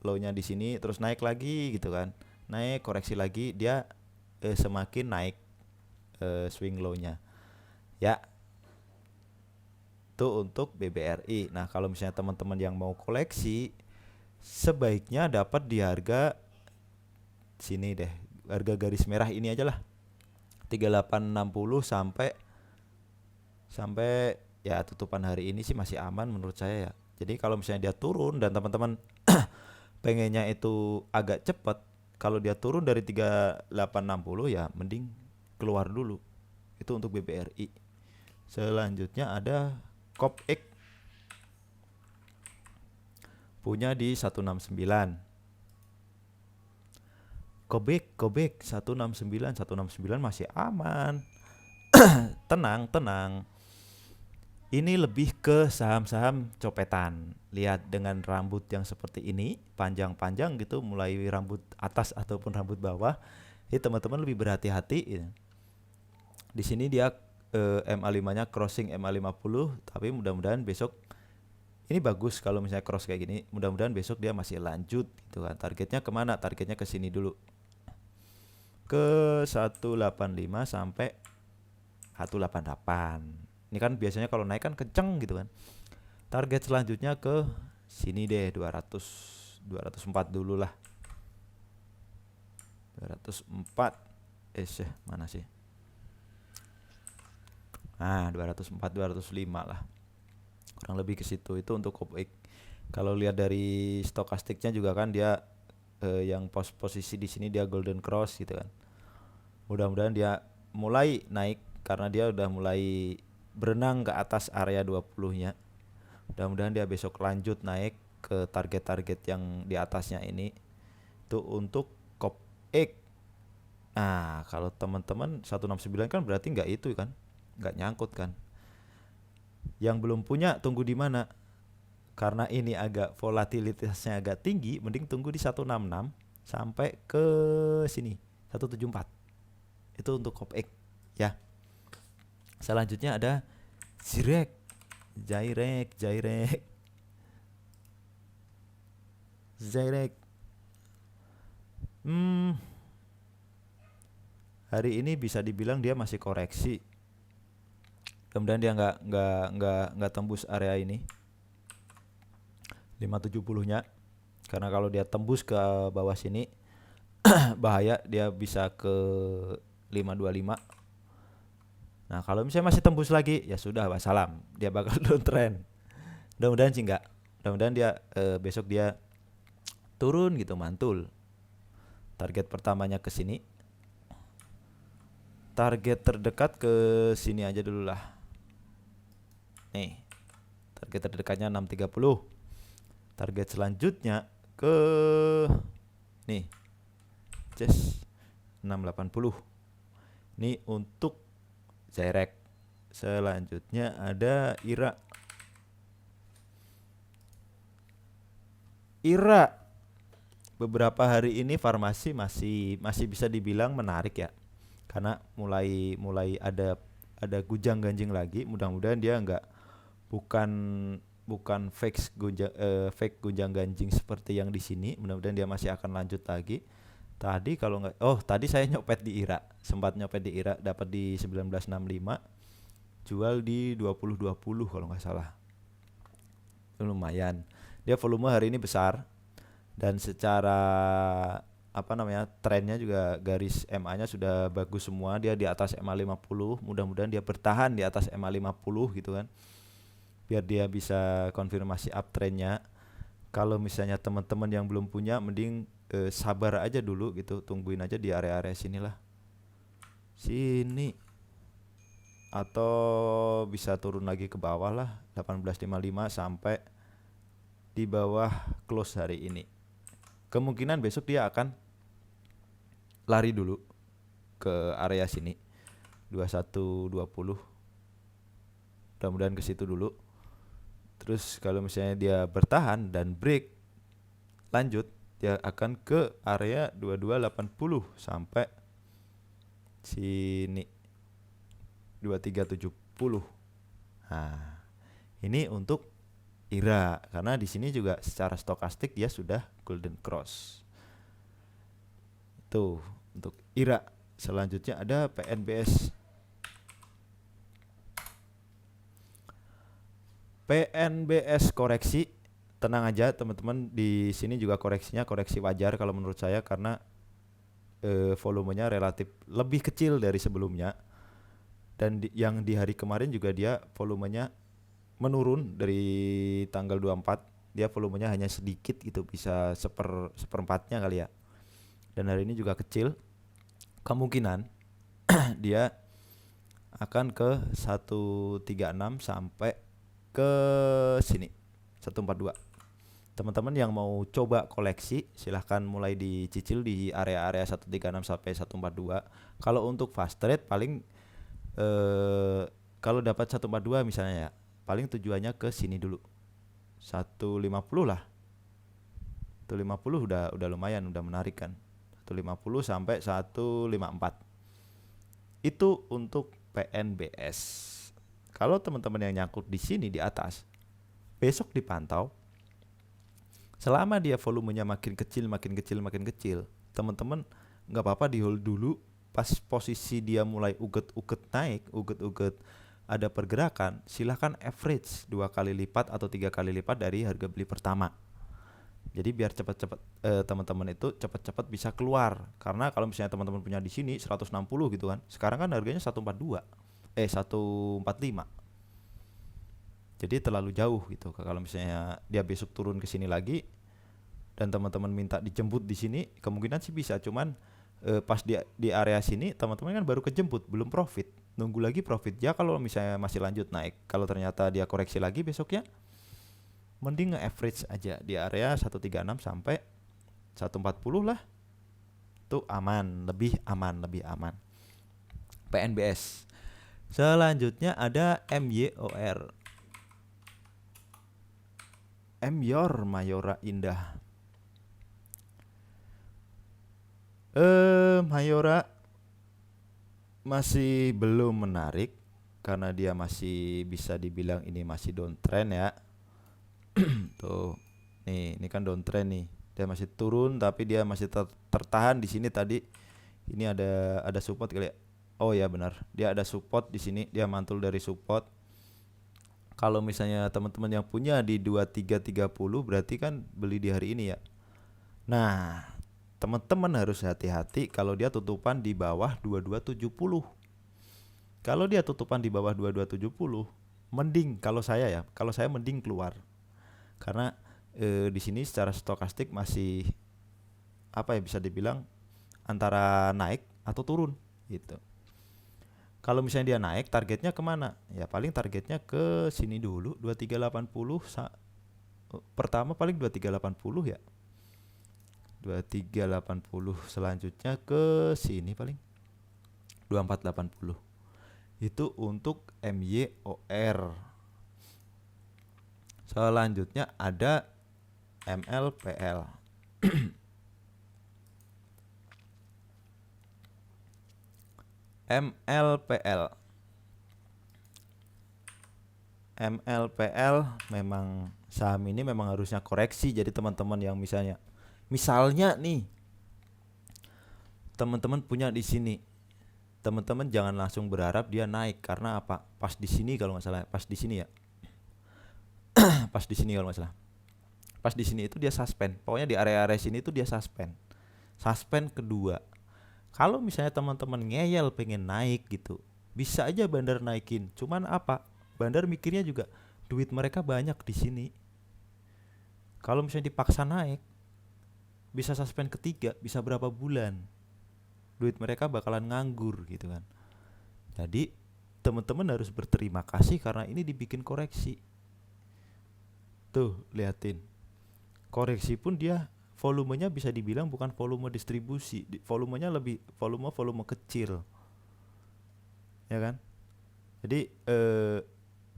low-nya di sini terus naik lagi gitu kan. Naik, koreksi lagi, dia semakin naik swing low-nya. Ya, itu untuk BBRI. Nah, kalau misalnya teman-teman yang mau koleksi sebaiknya dapat di harga sini deh, harga garis merah ini aja lah, 3860 sampai ya tutupan hari ini sih masih aman menurut saya ya. Jadi kalau misalnya dia turun dan teman-teman pengennya itu agak cepat, kalau dia turun dari 3860 ya mending keluar dulu. Itu untuk BBRI. Selanjutnya ada COPX punya di 169. Kobek 169 masih aman. Tenang. Ini lebih ke saham-saham copetan. Lihat dengan rambut yang seperti ini, panjang-panjang gitu, mulai rambut atas ataupun rambut bawah. Jadi teman-teman lebih berhati-hati ya. Di sini dia MA5-nya crossing MA50, tapi mudah-mudahan besok ini bagus kalau misalnya cross kayak gini. Mudah-mudahan besok dia masih lanjut gitu kan. Targetnya kemana? Targetnya ke sini dulu. Ke 185 sampai 188. Ini kan biasanya kalau naik kan kenceng gitu kan. Target selanjutnya ke sini deh, 204 dulu lah. 204. Mana sih? Nah, 204 205 lah. Kurang lebih ke situ. Itu untuk COPX. Kalau lihat dari stokastiknya juga kan dia yang posisi di sini dia golden cross gitu kan. Mudah-mudahan dia mulai naik karena dia udah mulai berenang ke atas area 20-nya. Mudah-mudahan dia besok lanjut naik ke target-target yang di atasnya ini. Itu untuk COPX. Nah, kalau teman-teman 169 kan berarti nggak itu kan, nggak nyangkut kan. Yang belum punya tunggu di mana? Karena ini agak volatilitasnya agak tinggi, mending tunggu di 166 sampai ke sini 174. Itu untuk COPX ya. Selanjutnya ada Jairek. Hari ini bisa dibilang dia masih koreksi. Kemudian dia nggak tembus area ini 570-nya. Karena kalau dia tembus ke bawah sini bahaya, dia bisa ke 525. Nah, kalau misalnya masih tembus lagi, ya sudah wassalam, dia bakal downtrend. Mudah-mudahan sih enggak. Mudah-mudahan dia besok dia turun gitu, mantul. Target pertamanya ke sini. target terdekat ke sini aja dulu lah. Nih, target terdekatnya 630. Target selanjutnya ke nih, just 680. Ini untuk Zyrek. Selanjutnya ada IRA. Beberapa hari ini farmasi masih bisa dibilang menarik ya, karena mulai ada gunjang ganjing lagi. Mudah-mudahan dia bukan bukan fake gunjang ganjing seperti yang di sini. Mudah-mudahan dia masih akan lanjut lagi. Tadi kalau nggak, tadi saya nyopet di IRA, sempat nyopet di IRA, dapat di 1965, jual di 2020 kalau nggak salah. Itu lumayan. Dia volume hari ini besar, dan secara trennya juga garis MA-nya sudah bagus semua. Dia di atas MA 50. Mudah-mudahan dia bertahan di atas MA 50 gitu kan, biar dia bisa konfirmasi uptrendnya. Kalau misalnya teman-teman yang belum punya, mending sabar aja dulu gitu, tungguin aja di area-area sinilah, sini, atau bisa turun lagi ke bawah lah 1855 sampai di bawah close hari ini. Kemungkinan besok dia akan lari dulu ke area sini 2120, mudah-mudahan ke situ dulu. Terus kalau misalnya dia bertahan dan break lanjut, dia akan ke area 2280 sampai sini 2370. Nah, ini untuk IRA, karena di sini juga secara stokastik dia sudah golden cross. Itu untuk IRA. Selanjutnya ada PNBS. PNBS koreksi, tenang aja teman-teman, di sini juga koreksinya koreksi wajar kalau menurut saya, karena volumenya relatif lebih kecil dari sebelumnya. Dan yang di hari kemarin juga dia volumenya menurun dari tanggal 24. Dia volumenya hanya sedikit gitu, bisa seperempatnya kali ya. Dan hari ini juga kecil. Kemungkinan dia akan ke 136 sampai ke sini 142. Teman-teman yang mau coba koleksi, silahkan mulai dicicil di area-area 136 sampai 142. Kalau untuk fast trade paling kalau dapat 142 misalnya ya, paling tujuannya ke sini dulu 150 lah. 150 udah lumayan, udah menarik kan. 150 sampai 154. Itu untuk PNBS. Kalau teman-teman yang nyangkut di sini di atas, besok dipantau. Selama dia volumenya makin kecil, teman-teman nggak apa-apa di hold dulu. Pas posisi dia mulai uget-uget naik, uget-uget ada pergerakan, silahkan average 2 kali lipat atau 3 kali lipat dari harga beli pertama. Jadi biar cepat-cepat teman-teman itu cepat-cepat bisa keluar. Karena kalau misalnya teman-teman punya di sini 160 gitu kan, sekarang kan harganya 145. Jadi terlalu jauh gitu. Kalau misalnya dia besok turun ke sini lagi dan teman-teman minta dijemput di sini, kemungkinan sih bisa. Cuman pas di area sini teman-teman kan baru kejemput, belum profit. Nunggu lagi profit. Ya kalau misalnya masih lanjut naik, kalau ternyata dia koreksi lagi besoknya, mending nge-average aja di area 136 sampai 140 lah. Itu lebih aman. PNBS. Selanjutnya ada MYOR. MYOR, Mayora Indah. Mayora masih belum menarik karena dia masih bisa dibilang ini masih downtrend ya. Tuh. Ini kan downtrend nih. Dia masih turun tapi dia masih tertahan di sini tadi. Ini ada support kali ya. Oh ya benar. Dia ada support di sini, dia mantul dari support. Kalau misalnya teman-teman yang punya di 2330 berarti kan beli di hari ini ya. Nah, teman-teman harus hati-hati kalau dia tutupan di bawah 2270. Kalau dia tutupan di bawah 2270, mending kalau saya mending keluar. Karena di sini secara stokastik masih bisa dibilang antara naik atau turun gitu. Kalau misalnya dia naik, targetnya kemana? Ya paling targetnya ke sini dulu, 2380. Pertama paling 2380 ya. 2380, selanjutnya ke sini paling 2480. Itu untuk MYOR. Selanjutnya ada MLPL. MLPL. MLPL memang saham ini memang harusnya koreksi. Jadi teman-teman yang misalnya nih teman-teman punya di sini, teman-teman jangan langsung berharap dia naik karena apa? Pas di sini kalau nggak salah, pas di sini ya. Pas di sini kalau nggak salah. Pas di sini itu dia suspend. Pokoknya di area-area sini itu dia suspend. Suspend kedua. Kalau misalnya teman-teman ngeyel pengen naik gitu, bisa aja Bandar naikin. Cuman apa? Bandar mikirnya juga duit mereka banyak di sini. Kalau misalnya dipaksa naik, bisa suspend ketiga, bisa berapa bulan. Duit mereka bakalan nganggur gitu kan. Jadi teman-teman harus berterima kasih karena ini dibikin koreksi. Tuh, liatin. Koreksi pun dia volumenya bisa dibilang bukan volume distribusi, volumenya lebih volume kecil. Ya kan? Jadi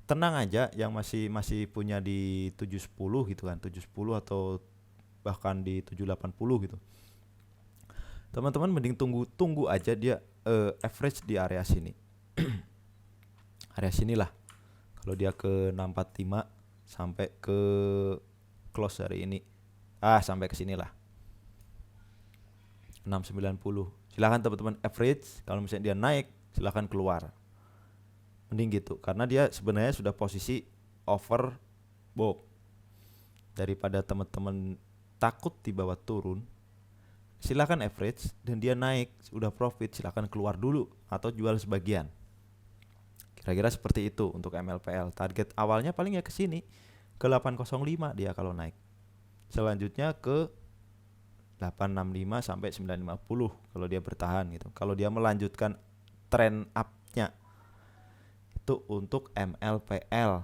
tenang aja yang masih punya di 710 gitu kan, 710 atau bahkan di 780 gitu. Teman-teman mending tunggu aja dia average di area sini. Area sinilah. Kalau dia ke 645 sampai ke close hari ini. Sampai ke sinilah. 690. Silakan teman-teman average, kalau misalnya dia naik silakan keluar. Mending gitu karena dia sebenarnya sudah posisi overbought. Daripada teman-teman takut di bawah turun, silakan average dan dia naik udah profit silakan keluar dulu atau jual sebagian. Kira-kira seperti itu untuk MLPL. Target awalnya paling ya ke sini ke 805 dia kalau naik. Selanjutnya ke 865 sampai 950 kalau dia bertahan gitu. Kalau dia melanjutkan trend up-nya. Itu untuk MLPL.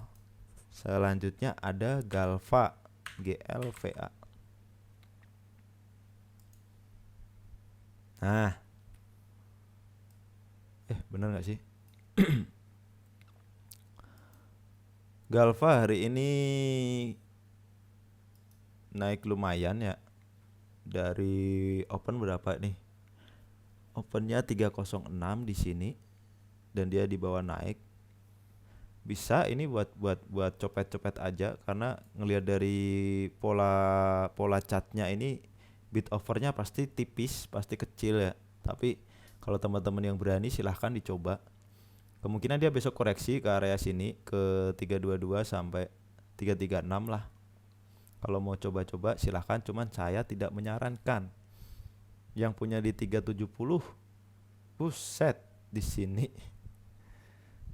Selanjutnya ada GALVA, GLVA. Nah. Bener gak sih? GALVA hari ini naik lumayan ya. Dari open berapa nih? Opennya 306 di sini dan dia di bawah naik. Bisa ini buat copet-copet aja karena ngelihat dari pola chartnya ini bid overnya pasti tipis, pasti kecil ya. Tapi kalau teman-teman yang berani silahkan dicoba. Kemungkinan dia besok koreksi ke area sini ke 322 sampai 336 lah. Kalau mau coba-coba silahkan, cuman saya tidak menyarankan. Yang punya di 370, buset di sini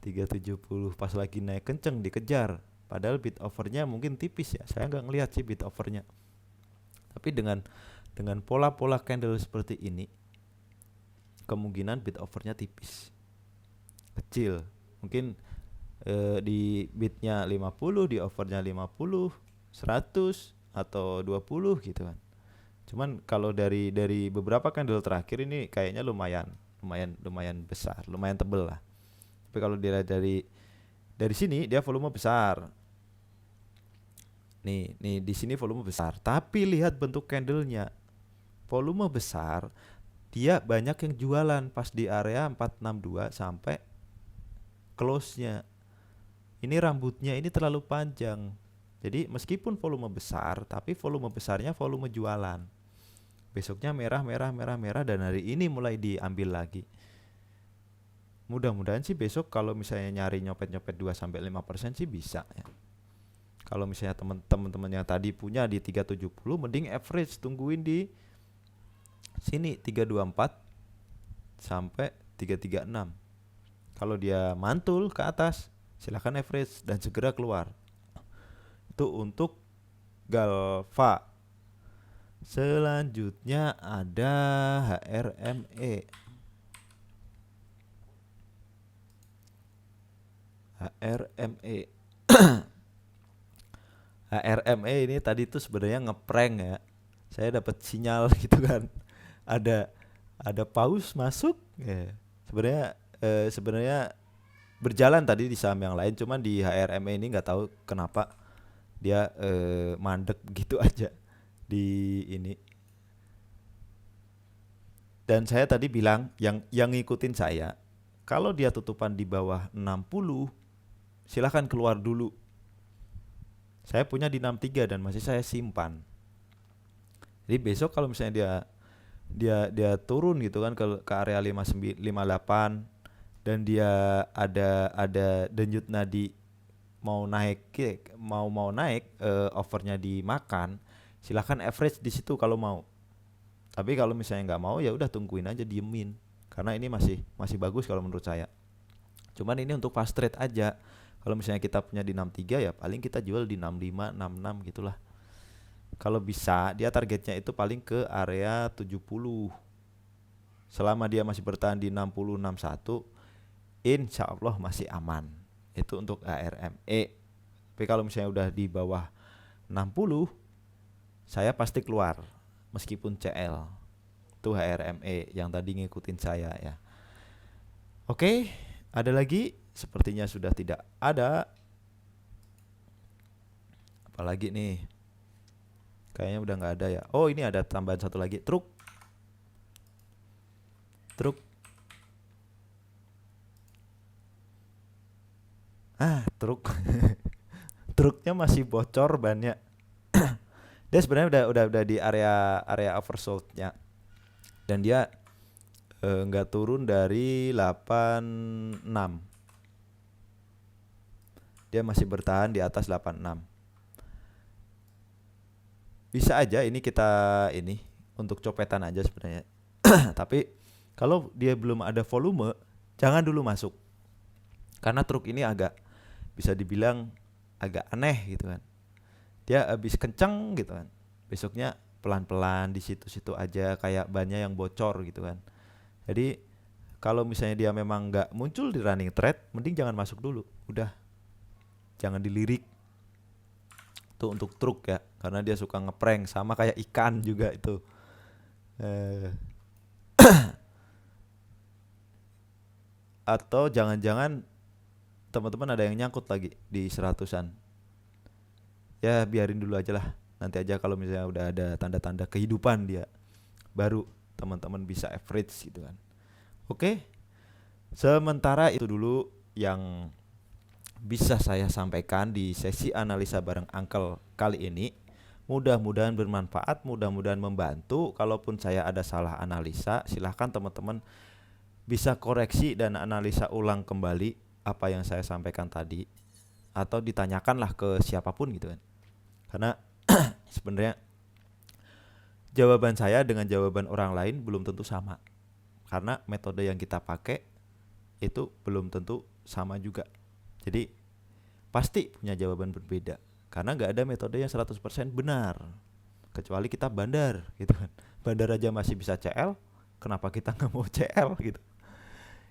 370 pas lagi naik kenceng dikejar. Padahal bid overnya mungkin tipis ya. Saya nggak ngelihat sih bid overnya. Tapi dengan pola-pola candle seperti ini, kemungkinan bid overnya tipis, kecil. Mungkin di bidnya 50, di overnya 50, 100 atau 20 gitu kan. Cuman kalau dari beberapa candle terakhir ini kayaknya lumayan besar, lumayan tebel lah. Tapi kalau dilihat dari sini dia volume besar. Nih di sini volume besar, tapi lihat bentuk candlenya. Volume besar, dia banyak yang jualan pas di area 462 sampai close-nya. Ini rambutnya ini terlalu panjang. Jadi meskipun volume besar, tapi volume besarnya volume jualan. Besoknya merah dan hari ini mulai diambil lagi. Mudah-mudahan sih besok kalau misalnya nyari nyopet-nyopet 2-5% sih bisa ya. Kalau misalnya teman-teman yang tadi punya di 370 mending average tungguin di sini 324 sampai 336. Kalau dia mantul ke atas silakan average dan segera keluar. Itu untuk GALVA. Selanjutnya ada HRME. HRME. HRME ini tadi tuh sebenarnya ngeprank ya. Saya dapat sinyal gitu kan. Ada ada paus masuk ya. Sebenarnya berjalan tadi di saham yang lain, cuman di HRME ini nggak tahu kenapa dia mandek gitu aja di ini. Dan saya tadi bilang yang ngikutin saya, kalau dia tutupan di bawah 60, silahkan keluar dulu. Saya punya di 63 dan masih saya simpan. Jadi besok kalau misalnya dia turun gitu kan ke area 59 58 dan dia ada denyut nadi mau naik mau naik, overnya dimakan, silahkan average di situ kalau mau. Tapi kalau misalnya nggak mau ya udah tungguin aja, diemin. Karena ini masih bagus kalau menurut saya. Cuman ini untuk fast trade aja. Kalau misalnya kita punya di 63 ya paling kita jual di 65, 66 gitulah. Kalau bisa dia targetnya itu paling ke area 70. Selama dia masih bertahan di 60, 61, insya Allah masih aman. Itu untuk ARME. Tapi kalau misalnya udah di bawah 60, saya pasti keluar meskipun CL. Itu HRME yang tadi ngikutin saya ya. Oke, ada lagi? Sepertinya sudah tidak ada. Apalagi nih? Kayaknya udah nggak ada ya. Oh, ini ada tambahan satu lagi. Truk. Truk. Truknya masih bocor bannya. Dia sebenarnya udah di area oversold-nya. Dan dia nggak turun dari 86. Dia masih bertahan di atas 86. Bisa aja ini kita ini untuk copetan aja sebenarnya. Tapi kalau dia belum ada volume, jangan dulu masuk. Karena truk ini bisa dibilang agak aneh gitu kan. Dia habis kenceng gitu kan. Besoknya pelan-pelan di situ-situ aja kayak bannya yang bocor gitu kan. Jadi kalau misalnya dia memang nggak muncul di running trade, mending jangan masuk dulu. Udah, jangan dilirik. Itu untuk truk ya, karena dia suka ngeprank sama kayak ikan juga itu. Atau jangan-jangan teman-teman ada yang nyangkut lagi di 100-an. Ya biarin dulu aja lah. Nanti aja kalau misalnya udah ada tanda-tanda kehidupan dia, baru teman-teman bisa average gitu kan. Oke. Sementara itu dulu yang bisa saya sampaikan di sesi analisa bareng Uncle kali ini. Mudah-mudahan bermanfaat, mudah-mudahan membantu. Kalaupun saya ada salah analisa, silahkan teman-teman bisa koreksi dan analisa ulang kembali apa yang saya sampaikan tadi, atau ditanyakanlah ke siapapun gitu kan. Karena sebenarnya jawaban saya dengan jawaban orang lain belum tentu sama. Karena metode yang kita pakai itu belum tentu sama juga. Jadi pasti punya jawaban berbeda. Karena nggak ada metode yang 100% benar. Kecuali kita bandar gitu kan. Bandar aja masih bisa CL, kenapa kita nggak mau CL gitu.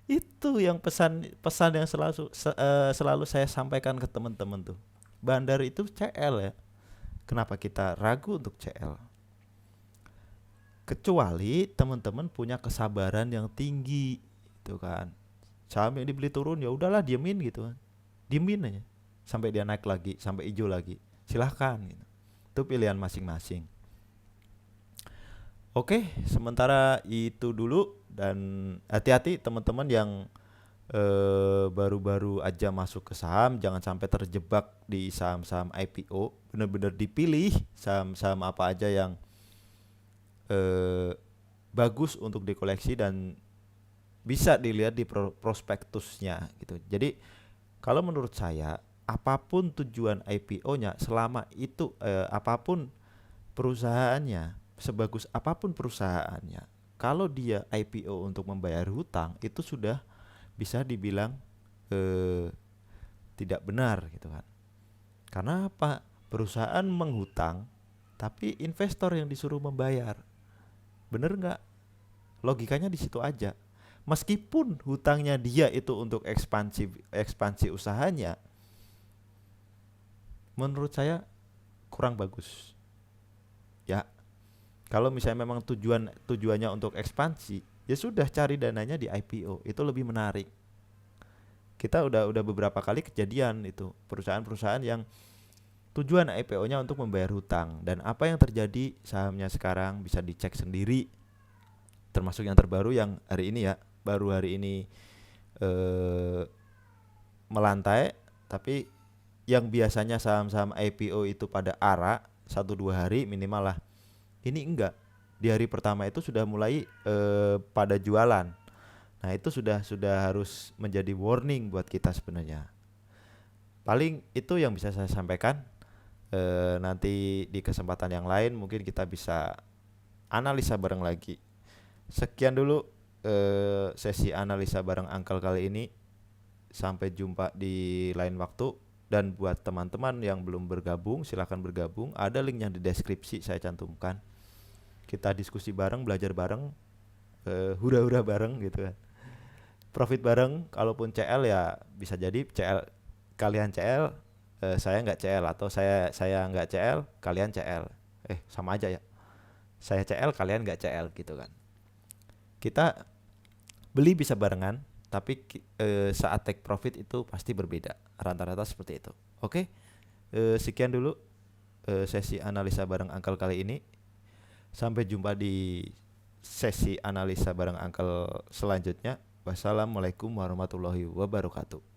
Itu yang pesan yang selalu saya sampaikan ke teman-teman tuh. Bandar itu CL ya. Kenapa kita ragu untuk CL? Kecuali teman-teman punya kesabaran yang tinggi gitu kan. Saham yang dibeli turun ya udahlah diemin gitu kan. Diemin aja sampai dia naik lagi, sampai hijau lagi. Silahkan gitu. Itu pilihan masing-masing. Oke, sementara itu dulu, dan hati-hati teman-teman yang baru-baru aja masuk ke saham, jangan sampai terjebak di saham-saham IPO. Benar-benar dipilih saham-saham apa aja yang bagus untuk dikoleksi dan bisa dilihat di prospektusnya gitu. Jadi kalau menurut saya, apapun tujuan IPO-nya, selama itu apapun perusahaannya, sebagus apapun perusahaannya, kalau dia IPO untuk membayar hutang, itu sudah bisa dibilang tidak benar gitu kan. Karena apa? Perusahaan menghutang, tapi investor yang disuruh membayar. Bener nggak? Logikanya di situ aja. Meskipun hutangnya dia itu untuk ekspansi usahanya, menurut saya kurang bagus. Ya, kalau misalnya memang tujuannya untuk ekspansi, ya sudah cari dananya di IPO, itu lebih menarik. Kita udah beberapa kali kejadian itu perusahaan-perusahaan yang tujuan IPO-nya untuk membayar hutang, dan apa yang terjadi sahamnya sekarang bisa dicek sendiri, termasuk yang terbaru yang hari ini ya, baru hari ini eh, melantai. Tapi yang biasanya saham-saham IPO itu pada ARA 1-2 hari minimal lah, ini enggak, di hari pertama itu sudah mulai pada jualan. Nah itu sudah harus menjadi warning buat kita sebenarnya. Paling itu yang bisa saya sampaikan. Nanti di kesempatan yang lain mungkin kita bisa analisa bareng lagi. Sekian dulu sesi analisa bareng Uncle kali ini. Sampai jumpa di lain waktu. Dan buat teman-teman yang belum bergabung, silahkan bergabung. Ada linknya di deskripsi saya cantumkan. Kita diskusi bareng, belajar bareng, hura-hura bareng gitu kan. Profit bareng, kalaupun CL ya bisa jadi CL kalian CL, saya nggak CL, atau saya nggak CL, kalian CL. Sama aja ya. Saya CL, kalian nggak CL gitu kan. Kita beli bisa barengan, tapi saat take profit itu pasti berbeda. Rata-rata seperti itu. Oke, sekian dulu sesi analisa bareng Uncle kali ini. Sampai jumpa di sesi analisa bareng Uncle selanjutnya. Wassalamualaikum warahmatullahi wabarakatuh.